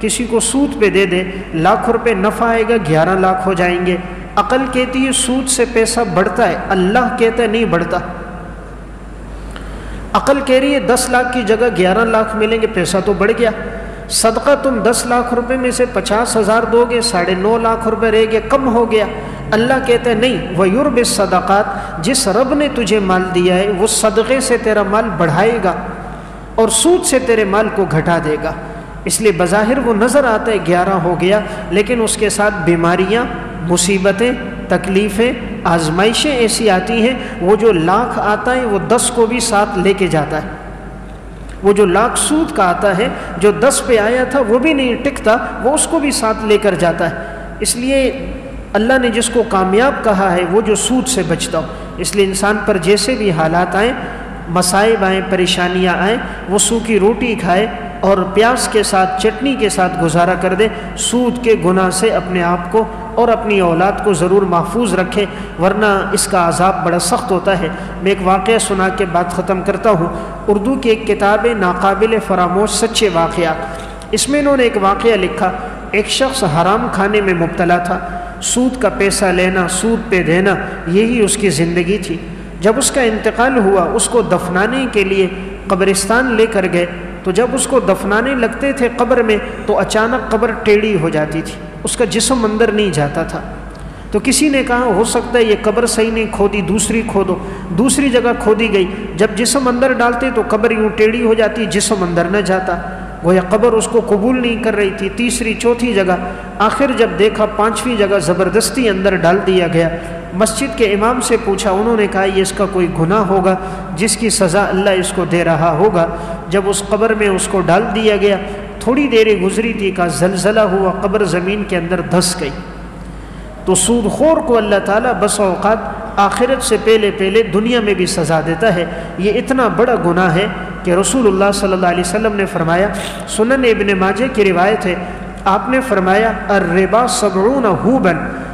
کسی کو سود پہ دے دے، لاکھ روپے نفع آئے گا 11 لاکھ ہو جائیں گے۔ عقل کہتی ہے سود سے پیسہ بڑھتا ہے، اللہ کہتا ہے نہیں بڑھتا۔ عقل کہہ رہی ہے 10 لاکھ کی جگہ 11 لاکھ ملیں گے، پیسہ تو بڑھ گیا، صدقہ تم 10 لاکھ روپے میں سے 50,000 دو گے، 9.5 لاکھ روپے رہ گئے، کم ہو گیا۔ اللہ کہتے ہیں نہیں، وَيُرْبِ الصَّدَقَاتِ، جس رب نے تجھے مال دیا ہے وہ صدقے سے تیرا مال بڑھائے گا اور سود سے تیرے مال کو گھٹا دے گا۔ اس لیے بظاہر وہ نظر آتا ہے 11 ہو گیا، لیکن اس کے ساتھ بیماریاں، مصیبتیں، تکلیفیں، آزمائشیں ایسی آتی ہیں، وہ جو لاکھ آتا ہے وہ 10 کو بھی ساتھ لے کے جاتا ہے۔ وہ جو لاکھ سود کا آتا ہے، جو 10 پہ آیا تھا وہ بھی نہیں ٹکتا، وہ اس کو بھی ساتھ لے کر جاتا ہے۔ اس لیے اللہ نے جس کو کامیاب کہا ہے وہ جو سود سے بچتا ہو۔ اس لیے انسان پر جیسے بھی حالات آئیں، مصائب آئیں، پریشانیاں آئیں، وہ سوکھی روٹی کھائے اور پیاز کے ساتھ، چٹنی کے ساتھ گزارا کر دے، سود کے گناہ سے اپنے آپ کو اور اپنی اولاد کو ضرور محفوظ رکھے، ورنہ اس کا عذاب بڑا سخت ہوتا ہے۔ میں ایک واقعہ سنا کے بات ختم کرتا ہوں۔ اردو کی ایک کتاب ہے ناقابل فراموش سچے واقعات، اس میں انہوں نے ایک واقعہ لکھا۔ ایک شخص حرام کھانے میں مبتلا تھا، سود کا پیسہ لینا، سود پہ دینا، یہی اس کی زندگی تھی۔ جب اس کا انتقال ہوا، اس کو دفنانے کے لیے قبرستان لے کر گئے، تو جب اس کو دفنانے لگتے تھے قبر میں تو اچانک قبر ٹیڑھی ہو جاتی تھی، اس کا جسم اندر نہیں جاتا تھا۔ تو کسی نے کہا ہو سکتا ہے یہ قبر صحیح نہیں کھودی، دوسری کھودو۔ دوسری جگہ کھودی گئی، جب جسم اندر ڈالتے تو قبر یوں ٹیڑھی ہو جاتی، جسم اندر نہ جاتا، گویا قبر اس کو قبول نہیں کر رہی تھی۔ تیسری، چوتھی جگہ، آخر جب دیکھا 5ویں جگہ زبردستی اندر ڈال دیا گیا۔ مسجد کے امام سے پوچھا، انہوں نے کہا یہ اس کا کوئی گناہ ہوگا جس کی سزا اللہ اس کو دے رہا ہوگا۔ جب اس قبر میں اس کو ڈال دیا گیا، تھوڑی دیر گزری تھی کہ زلزلہ ہوا، قبر زمین کے اندر دھس گئی۔ تو سود خور کو اللہ تعالیٰ بس اوقات آخرت سے پہلے دنیا میں بھی سزا دیتا ہے۔ یہ اتنا بڑا گناہ ہے کہ رسول اللہ صلی اللہ علیہ وسلم نے فرمایا، سنن ابن ماجہ کی روایت ہے، آپ نے فرمایا الربا 70 ہوبا،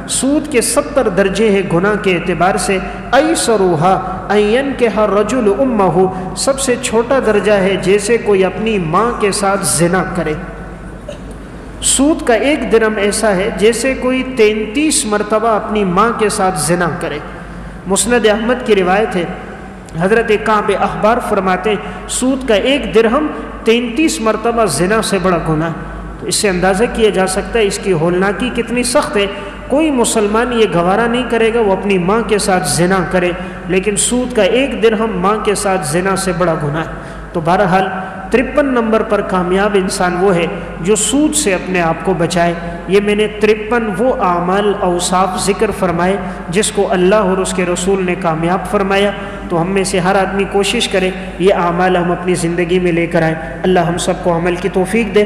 سود کے 70 درجے ہیں گناہ کے اعتبار سے۔ ایسرھا ان ينکح الرجل امہ، سب سے چھوٹا درجہ ہے جیسے کوئی اپنی ماں کے ساتھ زنا کرے۔ سود کا 1 درہم ایسا ہے جیسے کوئی 33 مرتبہ اپنی ماں کے ساتھ زنا کرے۔ مسند احمد کی روایت ہے، حضرت کعب احبار فرماتے ہیں سود کا 1 درہم 33 مرتبہ زنا سے بڑا گناہ ہے۔ تو اس سے اندازہ کیا جا سکتا ہے اس کی ہولناکی کتنی سخت ہے۔ کوئی مسلمان یہ گوارا نہیں کرے گا وہ اپنی ماں کے ساتھ زنا کرے، لیکن سود کا 1 درہم ماں کے ساتھ زنا سے بڑا گناہ ہے۔ تو بہرحال 53 نمبر پر کامیاب انسان وہ ہے جو سود سے اپنے آپ کو بچائے۔ یہ میں نے 53 وہ اعمال اوصاف ذکر فرمائے جس کو اللہ اور اس کے رسول نے کامیاب فرمایا۔ تو ہم میں سے ہر آدمی کوشش کرے یہ اعمال ہم اپنی زندگی میں لے کر آئیں۔ اللہ ہم سب کو عمل کی توفیق دے۔